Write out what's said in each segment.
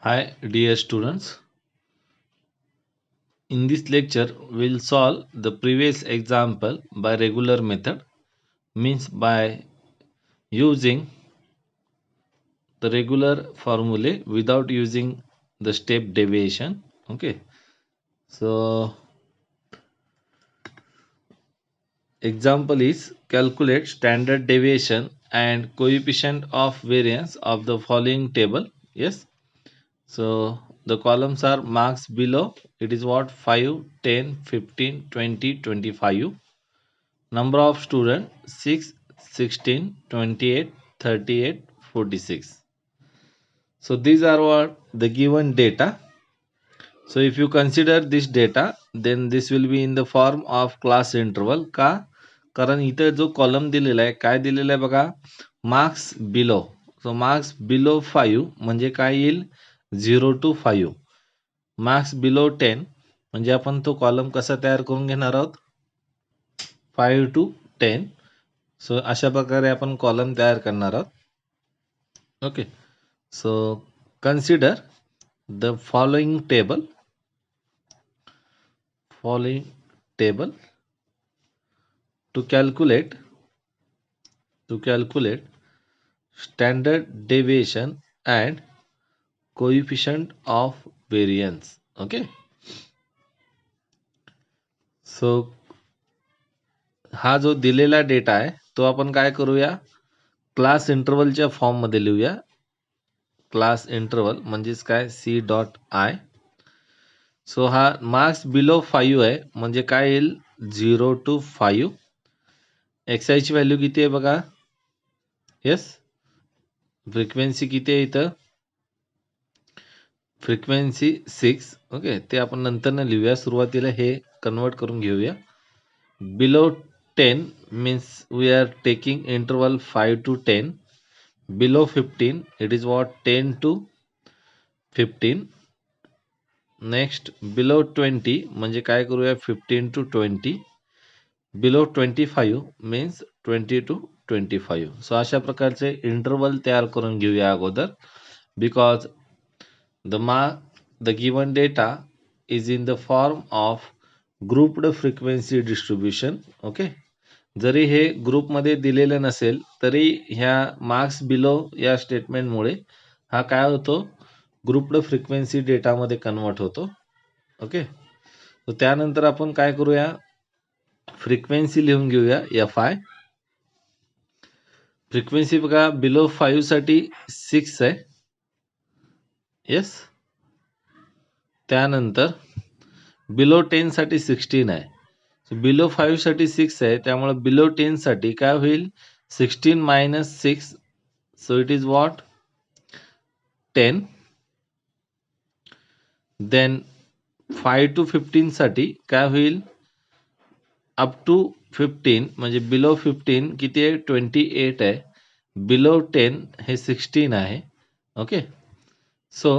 Hi, dear students. In this lecture, we'll solve the previous example by regular method, means by using the regular formulae without using the step deviation. Okay, so example is calculate standard deviation and coefficient of variance of the following table. Yes, so the columns are marks below. It is what 5, 10, 15, 20, 25. Number of students 6, 16, 28, 38, 46. So these are what the given data. So if you consider this data, then this will be in the form of class interval. का? कारण इथे जो column दिलेला आहे काय दिलेला आहे बघा, मार्क्स बिलो. सो मार्क्स बिलो 5 म्हणजे काय येईल 0 to 5. मार्क्स बिलो 10 म्हणजे आपण तो कॉलम कसा तयार करून घेणार आहोत 5 to 10. सो अशा प्रकारे आपण कॉलम तयार करणार आहोत. Okay, so consider the following table to calculate standard deviation and coefficient of variance. Okay, सो हा जो दिलेला डेटा आहे तो आपण काय करूया क्लास इंटरवलच्या फॉर्म मध्ये लिहूया. क्लास इंटरवल म्हणजेच काय सी डॉट आय. सो हा मार्क्स बिलो 5 आहे म्हणजे काय येईल 0 to 5. एक्स ची व्हॅल्यू किती आहे बघा. येस, फ्रिक्वेन्सी किती आहे इथं फ्रिक्वेन्सी 6. ओके, ते आपण नंतर न लिहूया. सुरुवातीला हे कन्वर्ट करून घेऊया. Below 10 means we are taking interval 5 to 10. Below 15 it is what 10 to 15. Next below 20 म्हणजे काय करूया 15 to 20. Below 25 means 20 to 25. So अशा प्रकारचे इंटरवल तयार करून घेऊया अगोदर. Because the given data is in the form of grouped frequency distribution. Okay, जरी हे ग्रुपमध्ये दिलेलं नसेल तरी ह्या मार्क्स बिलो या स्टेटमेंटमुळे हा काय होतो ग्रुप्ड फ्रिक्वेन्सी डेटामध्ये कन्वर्ट होतो. ओके, तर त्यानंतर आपण काय करूया फ्रिक्वेन्सी लिहून घेऊया एफ आय. फ्रिक्वेन्सी बघा बिलो 5 साठी 6 आहे. येस, त्यानंतर बिलो 10 साठी 16 आहे. सो बिलो 5 साठी 6 आहे त्यामुळे बिलो 10 साठी काय होईल 16 minus 6. So it is what 10. Then 5 to 15 साठी काय होईल अप टू 15 म्हणजे बिलो 15 किती आहे 28 आहे. बिलो 10 हे 16 आहे. ओके, सो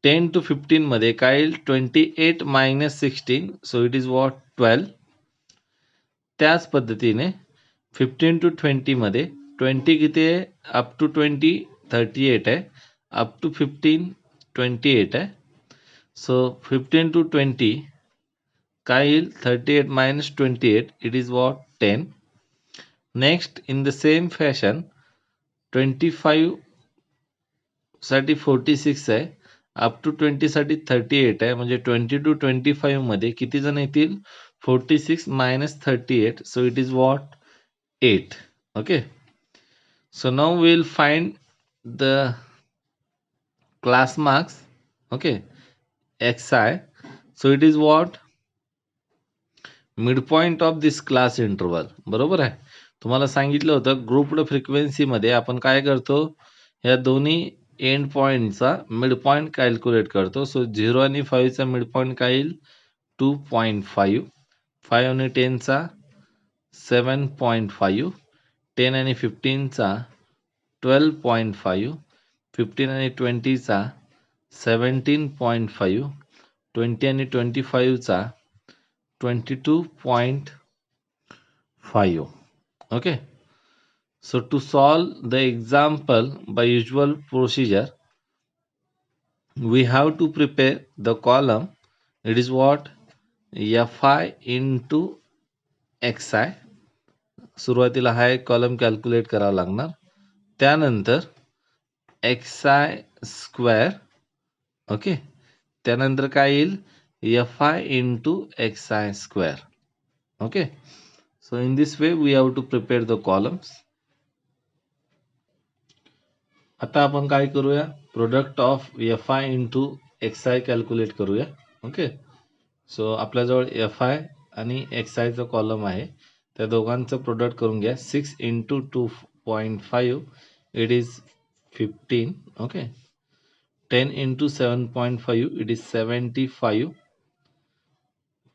10 to 15 मध्ये काय येईल 28 minus 16. So it is what 12. त्याच पद्धतीने 15 to 20 मध्ये 20 किती आहे अप टू 20 38 आहे. अप टू 15 28 आहे. सो 15 to 20 काय येईल 38 minus 28 it is what 10. Next in the same fashion 25 साठी 46 आहे. अप टू 20 साठी 38 आहे म्हणजे 20 to 25 मध्ये किती जण येतील 46 minus 38. So it is what 8. Okay, so now we'll find the class marks. Okay, xi. So it is what midpoint of this class interval. बरोबर आहे. तुम्हाला सांगितलं होतं ग्रुप्ड फ्रिक्वेन्सी मध्ये आपण काय करतो या दोन्ही एंड पॉइंटचा मिड पॉइंट कॅल्क्युलेट करतो. सो 0 आणि 5 चा मिड पॉइंट काय येईल 2.5. 5 आणि 10 चा 7.5. 10 आणि 15 चा 12.5. 15 आणि 20 चा 17.5. 20 आणि 25 चा 22.5. okay, so to solve the example by usual procedure we have to prepare the column. It is what? Fi into xi. सुरुवातीला हा एक कॉलम कॅल्क्युलेट करावा लागणार. त्यानंतर xi स्क्वेअर. ओके. त्यानंतर काय येईल? fi into xi square. Okay. So in this way we have to prepare the columns. आता आपण काय करूया? Product of fi into xi calculate करूया. ओके. सो आपल्याजवळ fi आणि xi चा कॉलम आहे. त्या दोघांचं प्रोडक्ट करून घ्या. 6 into 2.5 it is 15. Okay. 10 into 7.5 it is 75.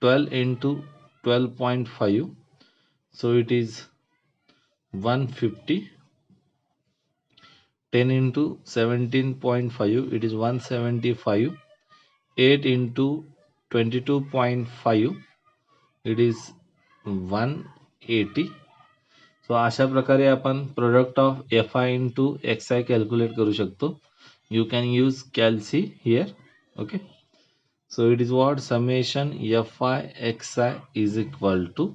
12 into 12.5 so it is 150. 10 into 17.5 it is 175. 8 into 22.5 it is 180. सो अशा प्रकारे आपण product of fi into xi calculate करू शकतो. You can use calci here. Okay. So it is what? Summation fi xi is equal to,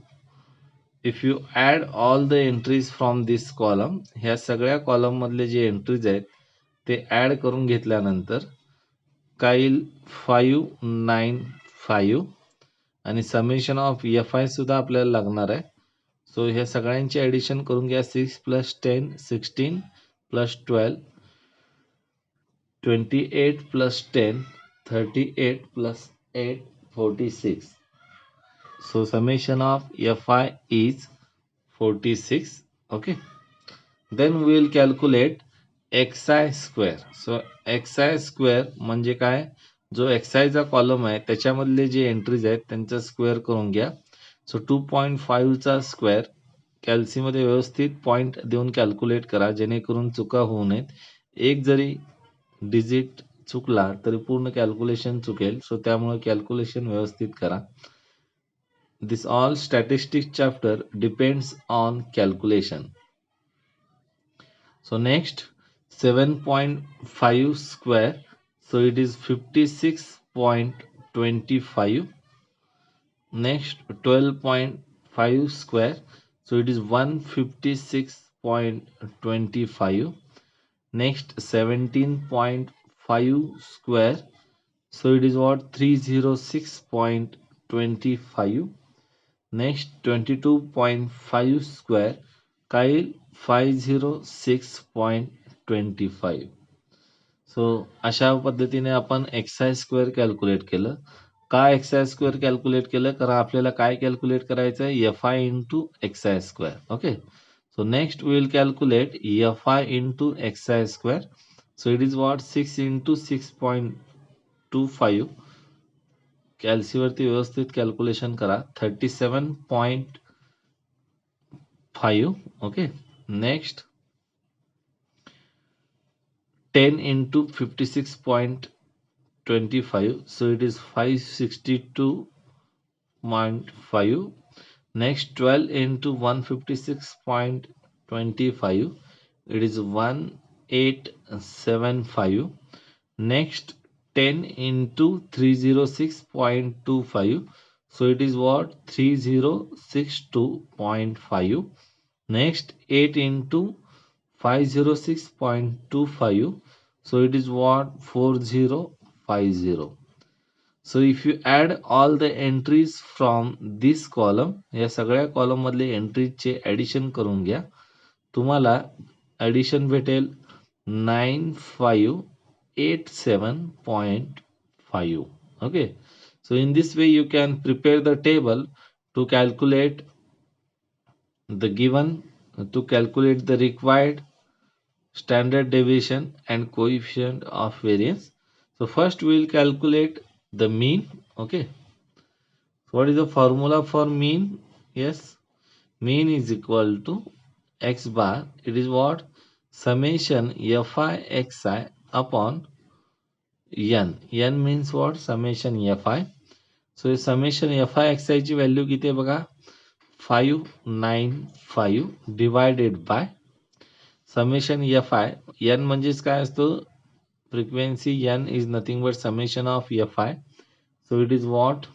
if you add all the entries from this column, ह्या सगळ्या column मधले जे entries आहेत ते add करून घेतल्यानंतर काय येईल? 595. आणि समेशन ऑफ fi सुद्धा आपल्याला लागणार आहे. सो ह्या सगळ्यांची ऍडिशन करून घ्या. 6 + 10 16 + 12 28 + 10 38 + 8 46. So summation of fi is 46. Okay. Then we will calculate xi square. So xi square म्हणजे काय? जो xi चा कॉलम आहे त्याच्यामधले जे एंट्रीज आहेत त्यांचा स्क्वेअर करून घ्या. सो 2.5 चा स्क्वेअर कॅल्सी मध्ये व्यवस्थित पॉइंट देऊन कॅल्क्युलेट करा जेणेकरून चुका होऊ नयेत. एक जरी डिजिट चुकला तरी पूर्ण कॅल्क्युलेशन चुकेल. सो त्यामुळे कॅल्क्युलेशन व्यवस्थित करा. This all statistics chapter depends on calculation. So next 7.5 square. So it is 56.25. Next 12.5 square. So it is 156.25. Next 17.5 square. So it is what? 306.25. Next 22.5 square काय 506.25. सो अशा पद्धतीने आपण xi स्क्वेअर कॅल्क्युलेट केलं. का xi square calculate केलं? कारण आपल्याला काय कॅल्क्युलेट करायचं आहे? fi into xi square. Okay. So next we will calculate fi into xi square. So it is what? 6 into 6.25. कॅल्सीवरती व्यवस्थित कॅल्क्युलेशन करा. 37.5. Okay. Next 10 into 56.25. So it is 562.5. Next 12 into 156.25. It is 1875. Next 10 into 306.25. So it is what? 3062.5. Next 8 into 506.25. So it is what? 4050. So if you add all the entries from this column, या सगळ्या column मधले entries चे addition करून घ्या. तुम्हाला addition भेटेल 9587.5. Okay. So in this way you can prepare the table to calculate the required standard deviation and coefficient of variance. So first we will calculate the mean. Okay. So what is the formula for mean? Yes, mean is equal to x bar. It is what? Summation fi xi upon n. N means what? Summation fi. So summation fi xi ची value किती आहे बघा? 595 divided by summation fi. n म्हणजेच काय असतो? frequency n is nothing but summation of fi. So it is what?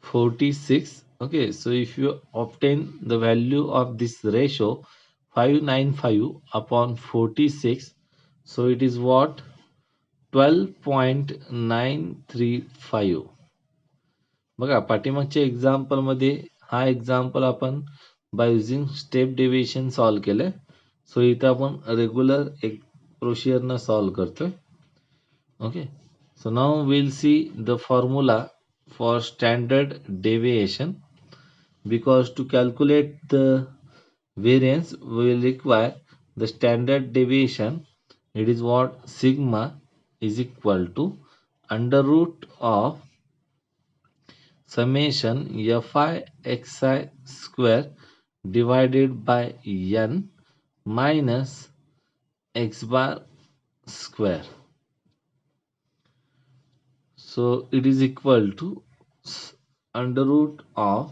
46. Okay, so if you obtain the value of this ratio 595 upon 46, so it is what? 12.935. बघा पाठीमागच्या example मध्ये हा example आपण by using step deviation solve केले. सो इथे आपण regular एक प्रोसिजरनं solve करतोय. Okay, so now we'll see the formula for standard deviation, because to calculate the variance we will require the standard deviation. It is what? Sigma is equal to under root of summation fi xi square divided by n minus x bar square. So it is equal to under root of,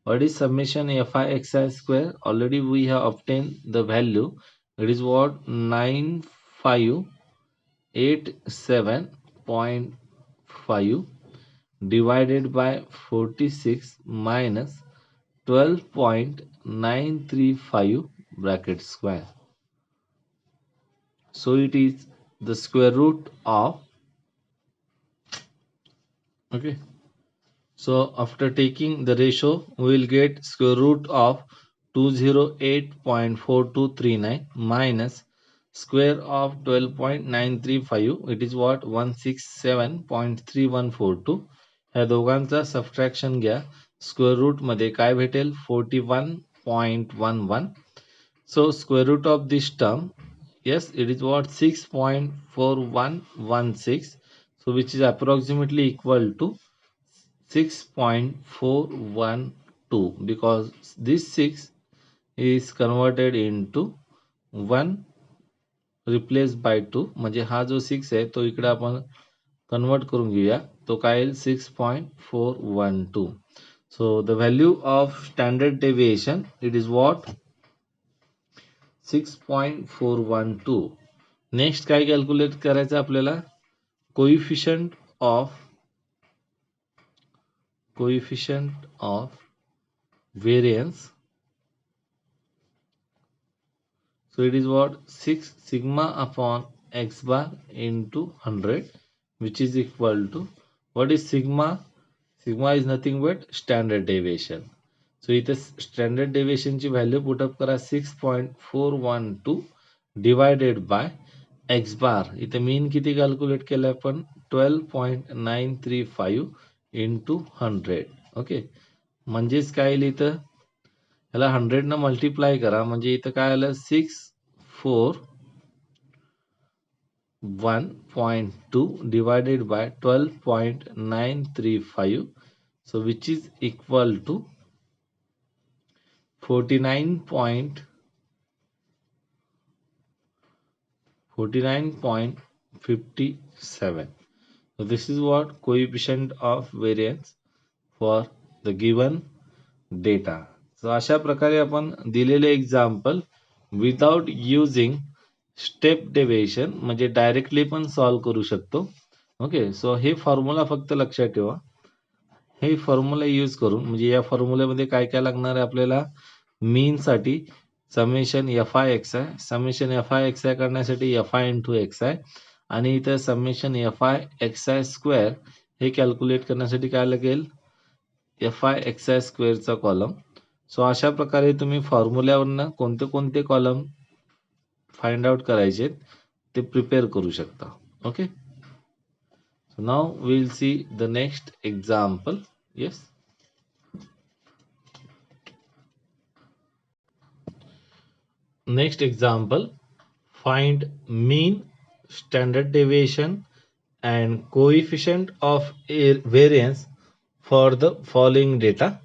what is summation fi xi square? Already we have obtained the value. It is what? 9587.5 divided by 46 minus 12.935 bracket square. So it is the square root of, okay, so after taking the ratio we will get square root of 208.4239 minus square of 12.935. it is what? 167.3142. ह्या दोघांचा subtraction घ्या. Square root मध्ये काय भेटेल? 41.11. So square root of this term, yes, it is what? 6.4116. So which is approximately equal to 6.412, because this 6 is converted into 1 replaced by 2. म्हणजे हा जो 6 आहे तो इकडे आपण कन्वर्ट करून घेऊया. तो काय येईल? 6.412. So the value of standard deviation, it is what? 6.412. Next काय कॅल्क्युलेट करायचं आपल्याला? Coefficient of variance. So it is what? 6 sigma upon x bar into 100, which is equal to, what is sigma? Sigma is nothing but standard deviation. So इथे standard deviation ची value put up करा. 6.412 divided by x बार. इथे mean किती calculate केलं आपण? 12.935 into 100. Okay, म्हणजेच काय येईल इथं? याला 100 न मल्टिप्लाय करा म्हणजे इथं काय आलं? 641.2 divided by 12.935. So which is equal to 49.57. So this is what? Coefficient of variance for the given data. So अशा प्रकारे आपण दिलेले example without using step deviation म्हणजे डायरेक्टली पण सॉल्व्ह करू शकतो. ओके, सो हे फॉर्म्युला फक्त लक्षात ठेवा. हे फॉर्म्युला यूज करून, म्हणजे या फॉर्म्युल्यामध्ये काय काय लागणार आहे आपल्याला? मीन साठी summation fi xi, summation fi xi करण्यासाठी fi इंटू xi, आणि इथे समेशन fi xi स्क्वेअर हे कॅल्क्युलेट करण्यासाठी काय लागेल? fi xi स्क्वेअरचा कॉलम. सो अशा प्रकारे तुम्ही फॉर्म्युल्यावरनं कोणते कोणते कॉलम फाइंड आउट करायचे ते प्रिपेअर करू शकता. Okay, so now we'll see the next example. Yes, next example, find mean, standard deviation and coefficient of variance for the following data.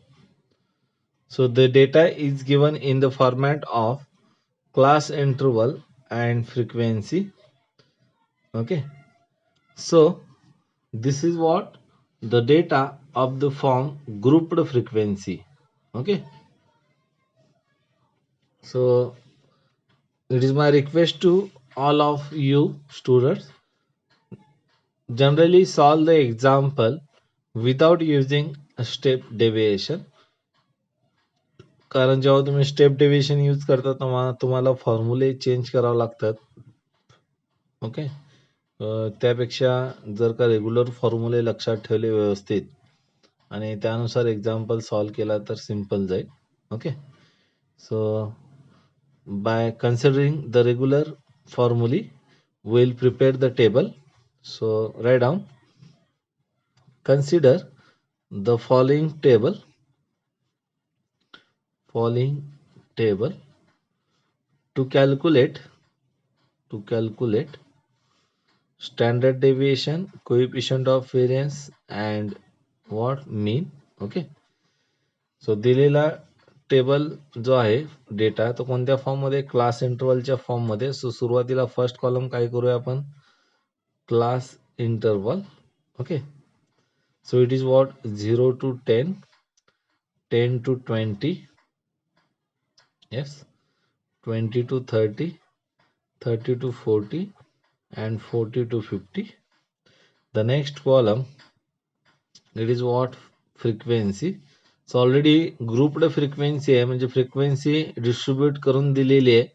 So the data is given in the format of class interval and frequency. Okay, so this is what? The data of the form grouped frequency. Okay, so it is my request to all of you students generally solve the example without using a step deviation. कारण जेव्हा तुम्ही step deviation use करता तेव्हा तुम्हाला फॉर्म्युले change करावे लागतात. Okay. त्यापेक्षा जर का रेग्युलर फॉर्म्युले लक्षात ठेवले व्यवस्थित आणि त्यानुसार एक्झाम्पल सॉल्व केला तर सिंपल जाईल. Okay. So by considering the regular formulae, we'll prepare the table. So write down, consider the following table to calculate standard deviation, coefficient of variance and what mean. Okay. सो दिलेला table जो आहे data तो कोणत्या form मध्ये, class इंटरवलच्या form मध्ये. सो सुरुवातीला first column काय करूया आपण, class interval. Okay. So it is what 0 to 10, 10 to 20, yes, 20 to 30, 30 to 40 and 40 to 50. The next column, it is what, frequency. So already grouped frequency आहे म्हणजे फ्रिक्वेन्सी डिस्ट्रीब्यूट करून दिलेली आहे,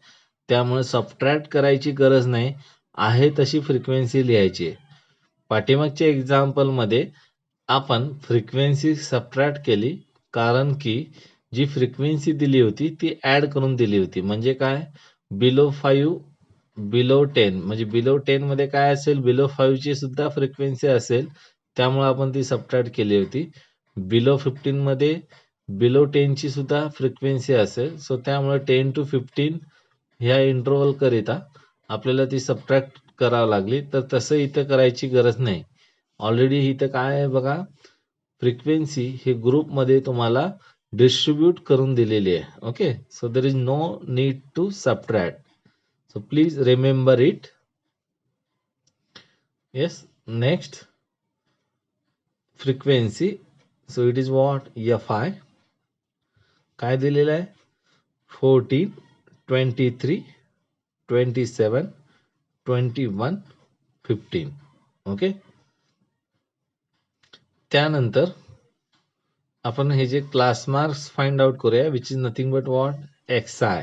त्यामुळे सबट्रॅक्ट करायची गरज नाही, आहे तशी फ्रिक्वेन्सी लिहायची आहे. पाठीमागच्या एक्झाम्पलमध्ये आपण फ्रिक्वेन्सी सबट्रॅक्ट केली, कारण की जी फ्रिक्वेन्सी दिली होती ती ऍड करून दिली होती. म्हणजे काय, बिलो 5, बिलो 10, म्हणजे बिलो 10 मध्ये काय असेल, बिलो 5 ची सुद्धा फ्रिक्वेन्सी असेल, त्यामुळे आपण ती सबट्रॅक्ट केली होती. बिलो 15 मध्ये बिलो 10 ची सुद्धा फ्रिक्वेन्सी असेल, सो त्यामुळे 10 to 15 ह्या इंटरवल करिता आपल्याला ती सबट्रॅक्ट करावी लागली. तर तसं इथं करायची गरज नाही. ऑलरेडी इथं काय आहे बघा, फ्रिक्वेन्सी ही ग्रुपमध्ये तुम्हाला डिस्ट्रीब्यूट करून दिलेली आहे. Okay. So there is no need to subtract. So please remember it. Yes. Next, frequency. So it is what, fi. काय दिलेलं आहे, 14, 23, 27, 21, 15. ओके. त्यानंतर आपण हे जे क्लास मार्क्स फाइंड आउट करूया, which is nothing but what, xi.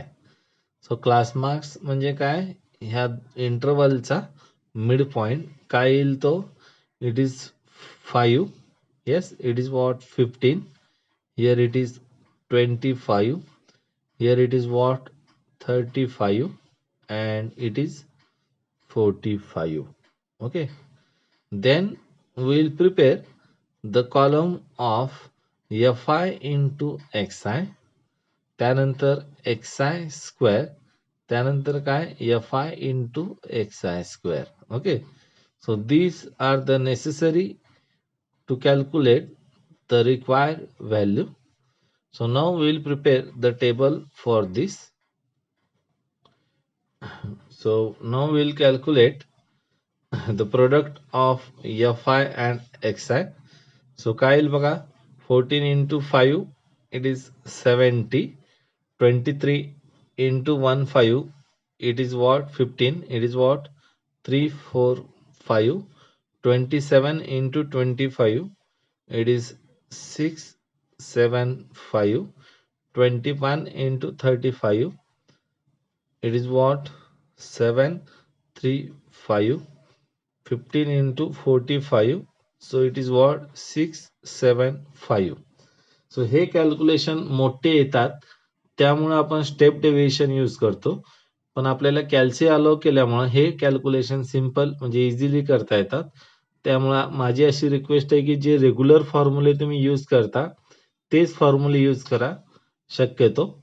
So class marks म्हणजे काय, ह्या इंटरवलचा mid point काय येईल तो, it is 5. Yes, it is what 15. Here it is 25. Here it is what, 35 and it is 45. Okay. Then we will prepare the column of fi into xi. त्यानंतर xi square. त्यानंतर काय, fi into xi square. Okay. So these are the necessary to calculate the required value. So now we will prepare the table for this. So now we will calculate the product of fi and xi. So काय येईल बघा, 14 into 5 it is 70, 23 into 1 5 it is what, 15, it is what, 3 4 5, 27 into 25 it is 6 7 5, 21 into 35 it is what, 7 3 5, 15 into 45 so it is what, 6 7 5. So hey calculation मोठे येतात, त्यामुळे आपण step deviation use करतो. पण आपल्याला कॅल्सी अलाउ केल्यामुळे हे कॅल्क्युलेशन सिंपल म्हणजे easily करता येतात. त्यामुळे माझी अशी रिक्वेस्ट आहे की जे रेग्युलर फॉर्म्युले तुम्ही यूज करता तेच फॉर्म्युले यूज करा शक्यतो,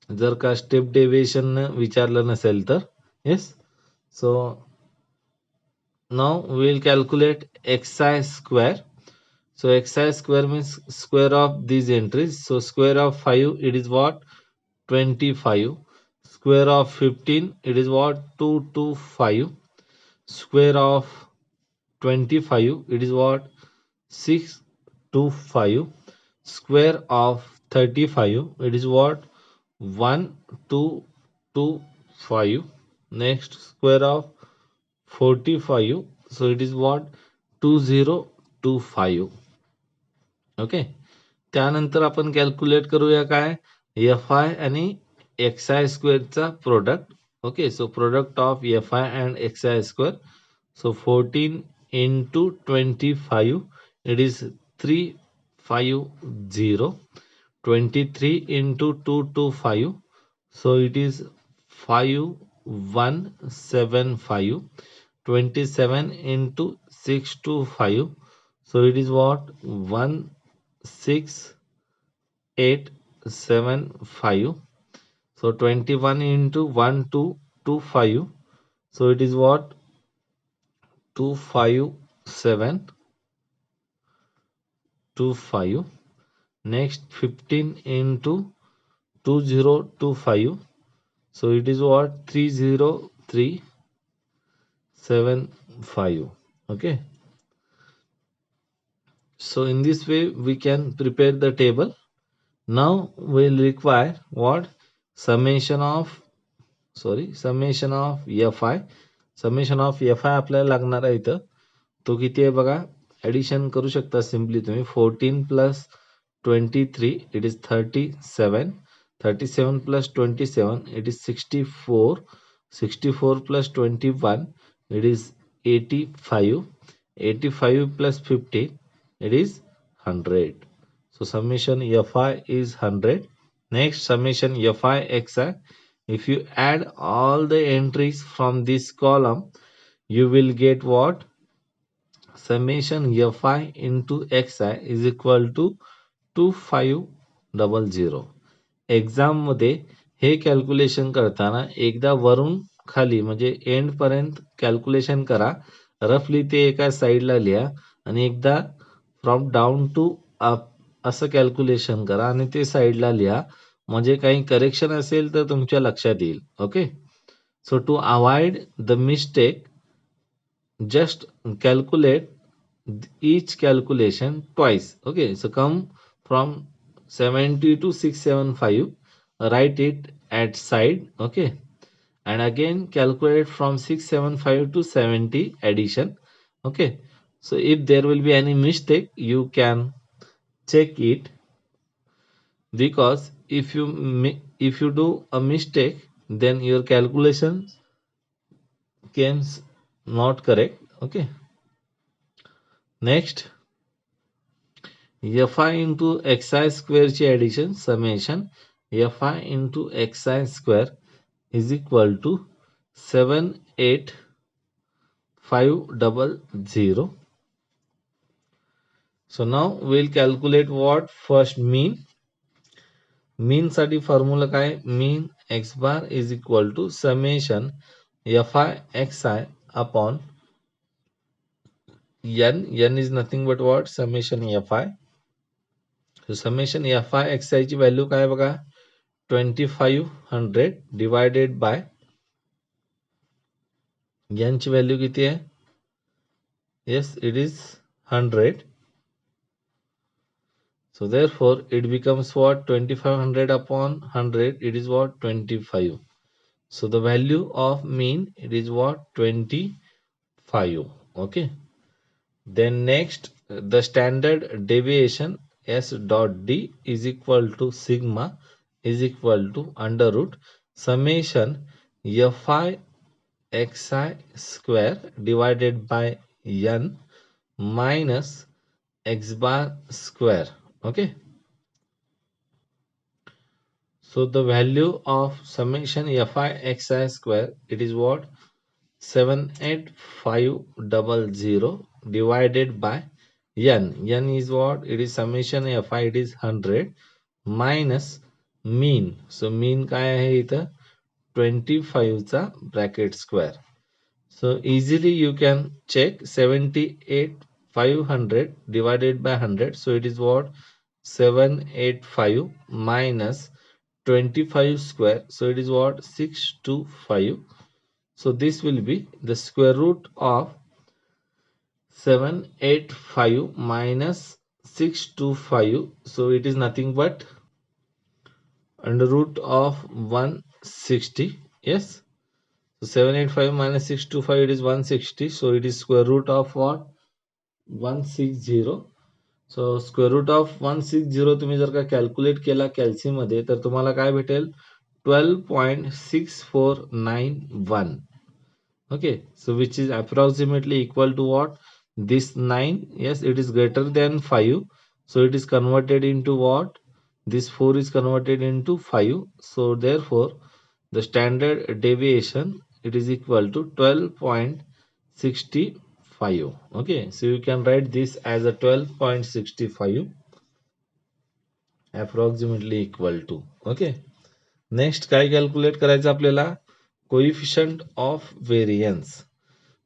जर का स्टेप डेव्हिएशन विचारलं नसेल तर. Yes. So now we will calculate xi square. So xi square means square of these entries. So square of 5 it is what, 25. Square of 15 it is what, 225. Square of 25 it is what, 625. Square of 35 it is what, 1225. next square of 45, so it is what 2025. Okay, त्यानंतर आपण calculate करूया काय F I आणि X I स्क्वेअरचा product. Okay, so product of F I and X I square. So 14 into 25, it is 350. 23 into 225, so it is 5175. 27 into 625, so it is what 16875. So 21 into 1225, so it is what 25725. Next 15 into 2025, so it is what 30375. Okay, so in this way we can prepare the table. Now we'll require what summation of fi. Summation of fi आपल्याला लागणार आहे इथं. तो किती आहे बघा, addition करू शकता सिम्पली तुम्ही. 14 plus 23 it is 37. 37 plus 27 it is 64. 64 plus 21 it is 85. 85 plus 50 it is 100. So summation fi is 100. Next summation fi xi. If you add all the entries from this column, you will get what? Summation fi into xi is equal to 2500. Exam मध्ये हे calculation करताना एकदा वरून खाली म्हणजे and पर्यंत calculation करा. रफली ते एका साईडला लिहा आणि एकदा फ्रॉम डाऊन टू अप असं कॅल्क्युलेशन करा आणि ते साईडला लिहा. म्हणजे काही करेक्शन असेल तर तुमच्या लक्षात येईल. Okay, so to avoid the mistake, just calculate each calculation twice. Okay, so come from 70 to 675, write it at side. Okay, and again calculate from 675 to 70 addition. Okay, so if there will be any mistake you can check it, because if you do a mistake then your calculation comes not correct. Okay, next fi into xi square ची addition summation fi into xi square is equal to 78500. So now we'll calculate what? First mean. Mean साठी formula काय? mean x bar is equal to summation fi xi upon n is nothing but what? Summation fi. So summation fi xi ची value काय बघा, 2500 divided by n ची value किती आहे? Yes, it is 100. So therefore it becomes what? 2500 upon 100, it is what? 25. So the value of mean, it is what? 25. Okay, then next the standard deviation s dot d is equal to sigma is equal to under root summation fi xi square divided by n minus x bar square. Okay, so the value of summation fi xi square, it is what? 78500 divided by n is what? It is summation fi, it is 100 minus mean. So mean काय आहे इथं? 25 चा bracket square. So easily you can check 78500 divided by 100. So it is what? 785 minus 25 square. So it is what? 625. So this will be the square root of 785 minus 625. So it is nothing but under root of 160. Yes. So 785 minus 625, it is 160. So it is square root of what? 160. So square root of 160 तुम्ही जर का calculate केला कॅल्सी मध्ये तर तुम्हाला काय भेटेल 12.6491. Okay, so which is approximately equal to what? This 9, yes, it is greater than 5. So it is converted into what? This 4 is converted into 5. So therefore, the standard deviation, it is equal to 12.65. Okay, so you can write this as a 12.65 approximately equal to. Okay, next काय calculate करायचं आपल्याला? Coefficient of variance.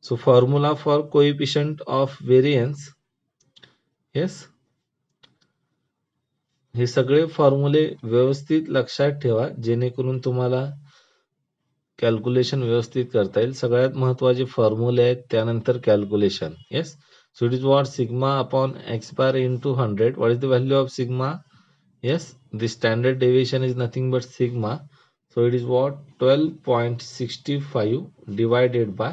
So formula for coefficient of variance, yes, हे सगळे फॉर्म्युले व्यवस्थित लक्षात ठेवा जेणेकरून तुम्हाला calculation व्यवस्थित करता येईल. सगळ्यात महत्त्वाचे फॉर्म्युले आहेत, त्यानंतर calculation. Yes, so it is what sigma upon x bar into 100. What is the value of sigma? Yes, the standard deviation is nothing but sigma. So it is what? 12.65 divided by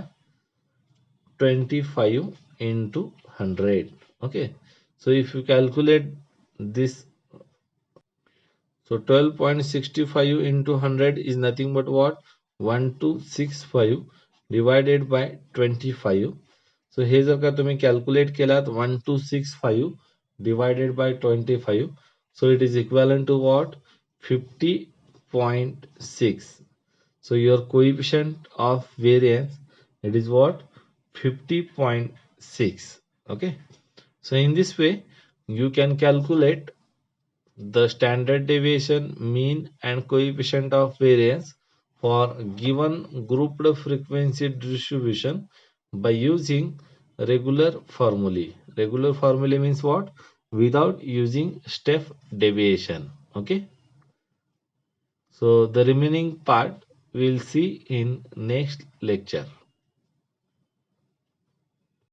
25 into 100. Okay, so if you calculate this, so 12.65 into 100 is nothing but what? 1265 divided by 25. So हे जर का तुम्ही calculate केलात 1265 divided by 25, so it is equivalent to what? 50.6. So your coefficient of variance, it is what? 50.6. Okay, so in this way you can calculate the standard deviation, mean and coefficient of variance for given grouped frequency distribution by using regular formulae. Regular formulae means what? Without using step deviation. Okay, so the remaining part we'll see in next lecture.